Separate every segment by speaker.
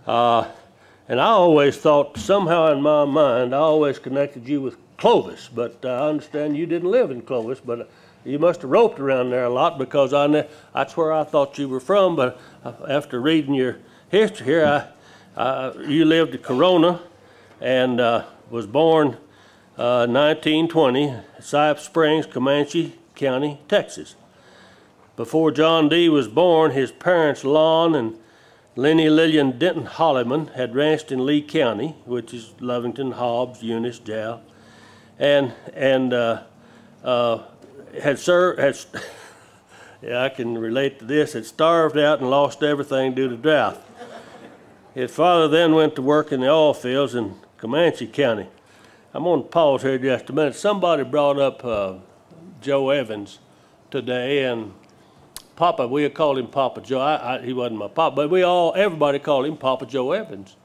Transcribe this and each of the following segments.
Speaker 1: And I always thought, somehow in my mind, I always connected you with Clovis, but I understand you didn't live in Clovis, but you must have roped around there a lot, because that's where I thought you were from. But after reading your history here, you lived in Corona and was born 1920, Cypress Springs, Comanche County, Texas. Before John D. was born, his parents, Lon and Lenny Lillian Denton Holleyman, had ranched in Lee County, which is Lovington, Hobbs, Eunice, Jal, and had served, yeah, I can relate to this, had starved out and lost everything due to drought. His father then went to work in the oil fields in Comanche County. I'm going to pause here just a minute. Somebody brought up Joe Evans today, and Papa, we had called him Papa Joe. He wasn't my papa, but everybody called him Papa Joe Evans.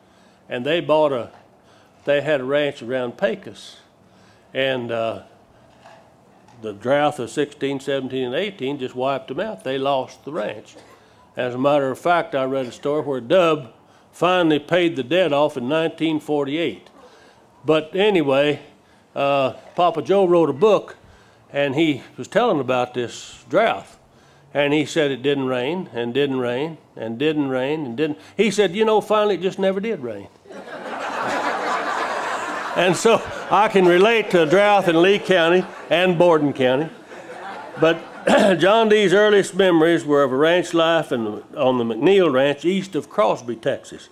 Speaker 1: And they had a ranch around Pecos. And the drought of 16, 17, and 18 just wiped them out. They lost the ranch. As a matter of fact, I read a story where Dub finally paid the debt off in 1948. But anyway, Papa Joe wrote a book, and he was telling about this drought. And he said it didn't rain, and didn't rain, and didn't rain, and didn't. He said, you know, finally it just never did rain. And so I can relate to a drought in Lee County and Borden County. But John D.'s earliest memories were of a ranch life on the McNeil Ranch east of Crosby, Texas,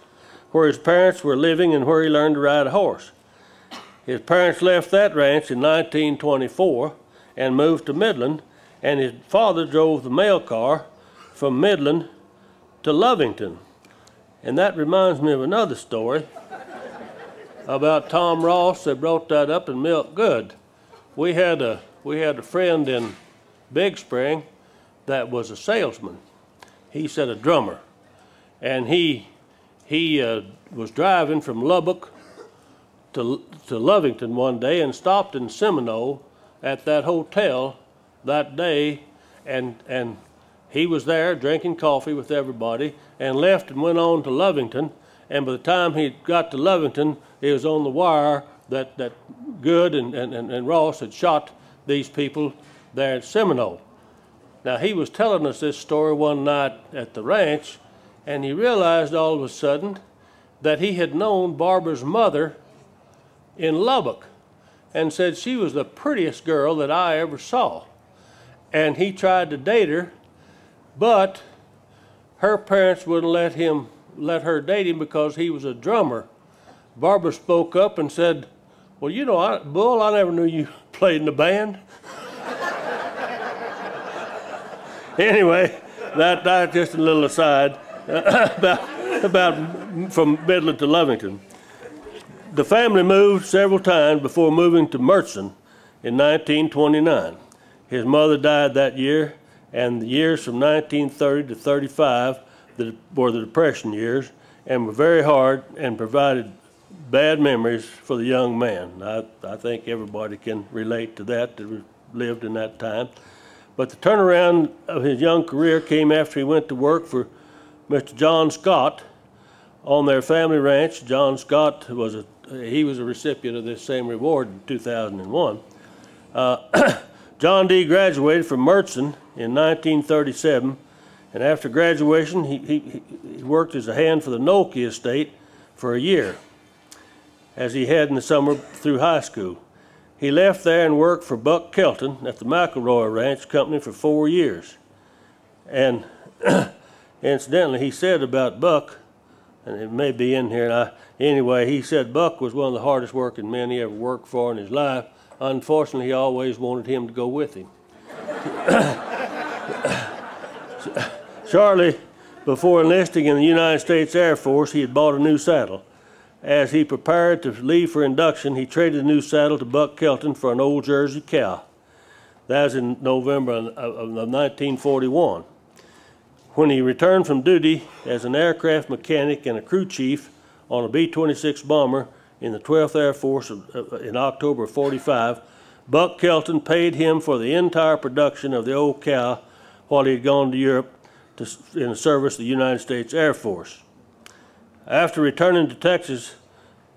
Speaker 1: where his parents were living and where he learned to ride a horse. His parents left that ranch in 1924 and moved to Midland, and his father drove the mail car from Midland to Lovington. And that reminds me of another story about Tom Ross that brought that up in Milk Good. We had a friend in Big Spring that was a salesman. He said a drummer. And he was driving from Lubbock to Lovington one day and stopped in Seminole at that hotel that day, and he was there drinking coffee with everybody and left and went on to Lovington. And by the time he got to Lovington, it was on the wire that Good and Ross had shot these people there at Seminole. Now, he was telling us this story one night at the ranch, and he realized all of a sudden that he had known Barbara's mother in Lubbock and said she was the prettiest girl that I ever saw. And he tried to date her, but her parents wouldn't let her date him because he was a drummer. Barbara spoke up and said, well, you know, Bull, I never knew you played in the band. Anyway, that's just a little aside about from Midland to Lovington. The family moved several times before moving to Murchison in 1929. His mother died that year, and the years from 1930 to 35 were the Depression years, and were very hard and provided bad memories for the young man. I think everybody can relate to that lived in that time. But the turnaround of his young career came after he went to work for Mr. John Scott on their family ranch. John Scott was a recipient of this same reward in 2001. John D. graduated from Murchison in 1937, and after graduation, he worked as a hand for the Nolke estate for a year, as he had in the summer through high school. He left there and worked for Buck Kelton at the McElroy Ranch Company for 4 years. And incidentally, he said about Buck, and it may be in here, anyway, he said Buck was one of the hardest working men he ever worked for in his life. Unfortunately, he always wanted him to go with him. Shortly before enlisting in the United States Air Force, he had bought a new saddle. As he prepared to leave for induction, he traded the new saddle to Buck Kelton for an old Jersey cow. That was in November of 1941. When he returned from duty as an aircraft mechanic and a crew chief on a B-26 bomber in the 12th Air Force in October of '45, Buck Kelton paid him for the entire production of the old cow while he had gone to Europe in the service of the United States Air Force. After returning to Texas,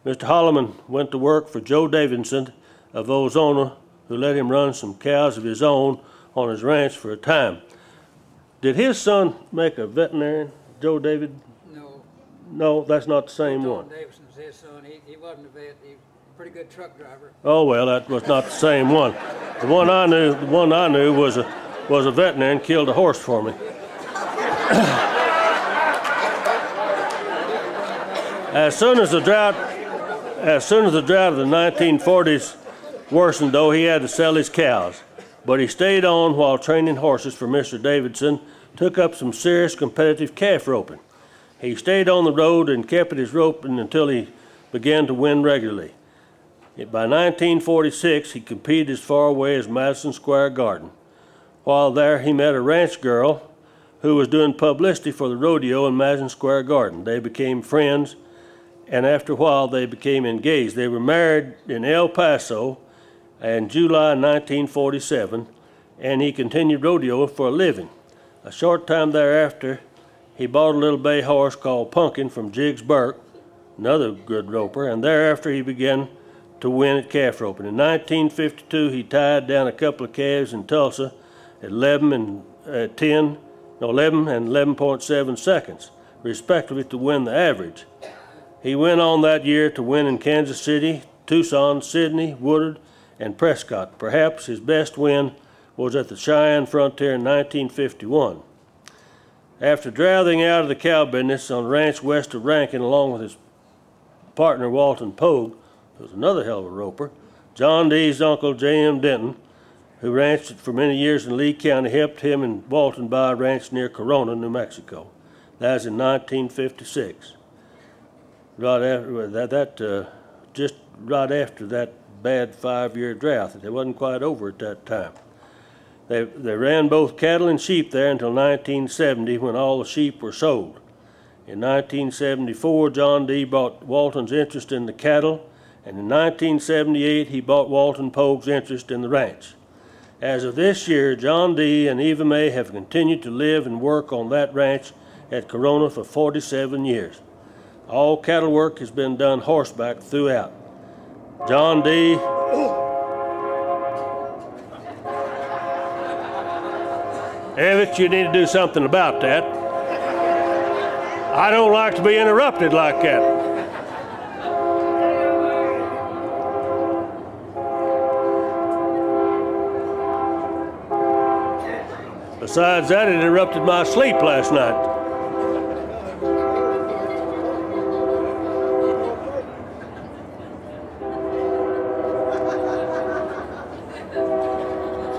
Speaker 1: Mr. Holleyman went to work for Joe Davidson of Ozona, who let him run some cows of his own on his ranch for a time. Did his son make a veterinarian, Joe David?
Speaker 2: No.
Speaker 1: No, that's not the same one.
Speaker 2: John Davidson's his son. He wasn't a vet. He was a pretty good truck driver.
Speaker 1: Oh well, that was not the same one. The one I knew was a veterinarian, killed a horse for me. As soon as the drought of the 1940s worsened, though, he had to sell his cows. But he stayed on while training horses for Mr. Davidson, took up some serious competitive calf roping. He stayed on the road and kept at his roping until he began to win regularly. By 1946, he competed as far away as Madison Square Garden. While there, he met a ranch girl who was doing publicity for the rodeo in Madison Square Garden. They became friends, and after a while, they became engaged. They were married in El Paso in July 1947, and he continued rodeo for a living. A short time thereafter, he bought a little bay horse called Pumpkin from Jiggs Burke, another good roper, and thereafter he began to win at calf roping. In 1952, he tied down a couple of calves in Tulsa at 11 and 11.7 seconds, respectively, to win the average. He went on that year to win in Kansas City, Tucson, Sidney, Woodard, and Prescott. Perhaps his best win was at the Cheyenne Frontier in 1951. After drowsing out of the cow business on a ranch west of Rankin, along with his partner Walton Pogue, who was another hell of a roper, John Dee's uncle J.M. Denton, who ranched for many years in Lee County, helped him and Walton buy a ranch near Corona, New Mexico. That was in 1956. Just right after that bad 5-year drought. It wasn't quite over at that time. They ran both cattle and sheep there until 1970, when all the sheep were sold. In 1974, John Dee bought Walton's interest in the cattle, and in 1978, he bought Walton Pogue's interest in the ranch. As of this year, John Dee and Eva May have continued to live and work on that ranch at Corona for 47 years. All cattle work has been done horseback throughout. John Dee Evans, you need to do something about that. I don't like to be interrupted like that. Besides that, it interrupted my sleep last night.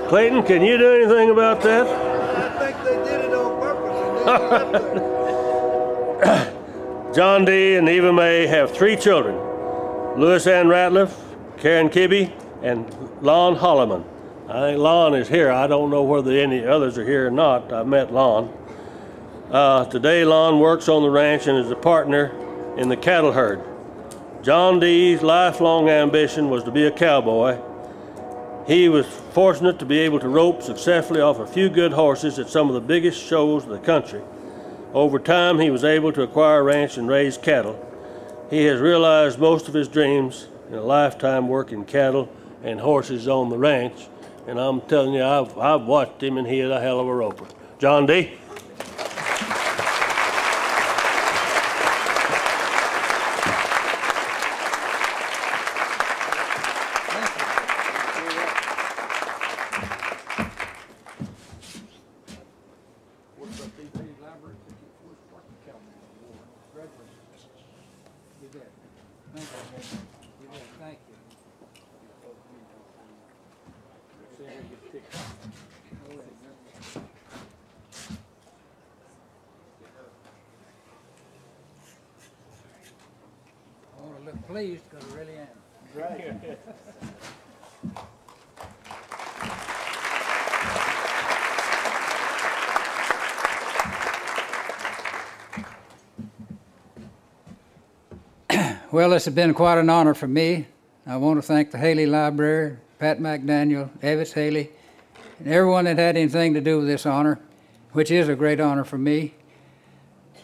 Speaker 1: Clayton, can you do anything about that?
Speaker 3: I think they did it on purpose.
Speaker 1: John Dee and Eva May have 3 children, Louis Ann Ratliff, Karen Kibbe, and Lon Holleyman. I think Lon is here. I don't know whether any others are here or not. I met Lon. Today, Lon works on the ranch and is a partner in the cattle herd. John Dee's lifelong ambition was to be a cowboy. He was fortunate to be able to rope successfully off a few good horses at some of the biggest shows in the country. Over time, he was able to acquire a ranch and raise cattle. He has realized most of his dreams in a lifetime working cattle and horses on the ranch. And I'm telling you, I've watched him, and he is a hell of a roper. John Dee.
Speaker 2: Pleased, because I really am.
Speaker 1: Right.
Speaker 2: Well, this has been quite an honor for me. I want to thank the Haley Library, Pat McDaniel, Evis Haley, and everyone that had anything to do with this honor, which is a great honor for me.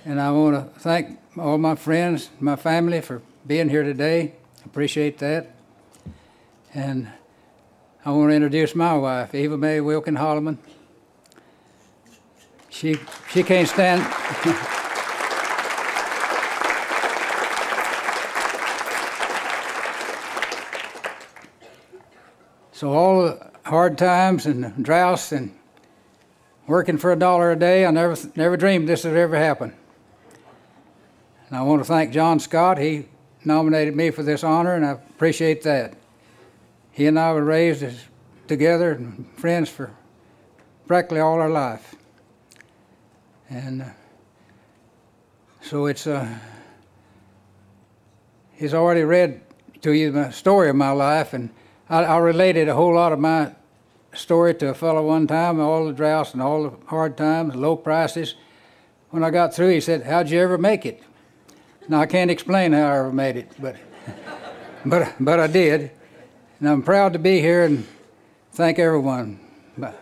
Speaker 2: And I want to thank all my friends, my family for being here today. Appreciate that. And I want to introduce my wife, Eva Mae Wilkin Holleyman. She can't stand. So all the hard times and droughts and working for $1 a day, I never dreamed this would ever happen. And I want to thank John Scott. He nominated me for this honor, and I appreciate that. He and I were raised together and friends for practically all our life. And so he's already read to you the story of my life, and I related a whole lot of my story to a fellow one time, all the droughts and all the hard times, low prices. When I got through, he said, "How'd you ever make it?" Now, I can't explain how I ever made it, but I did. And I'm proud to be here and thank everyone. Bye.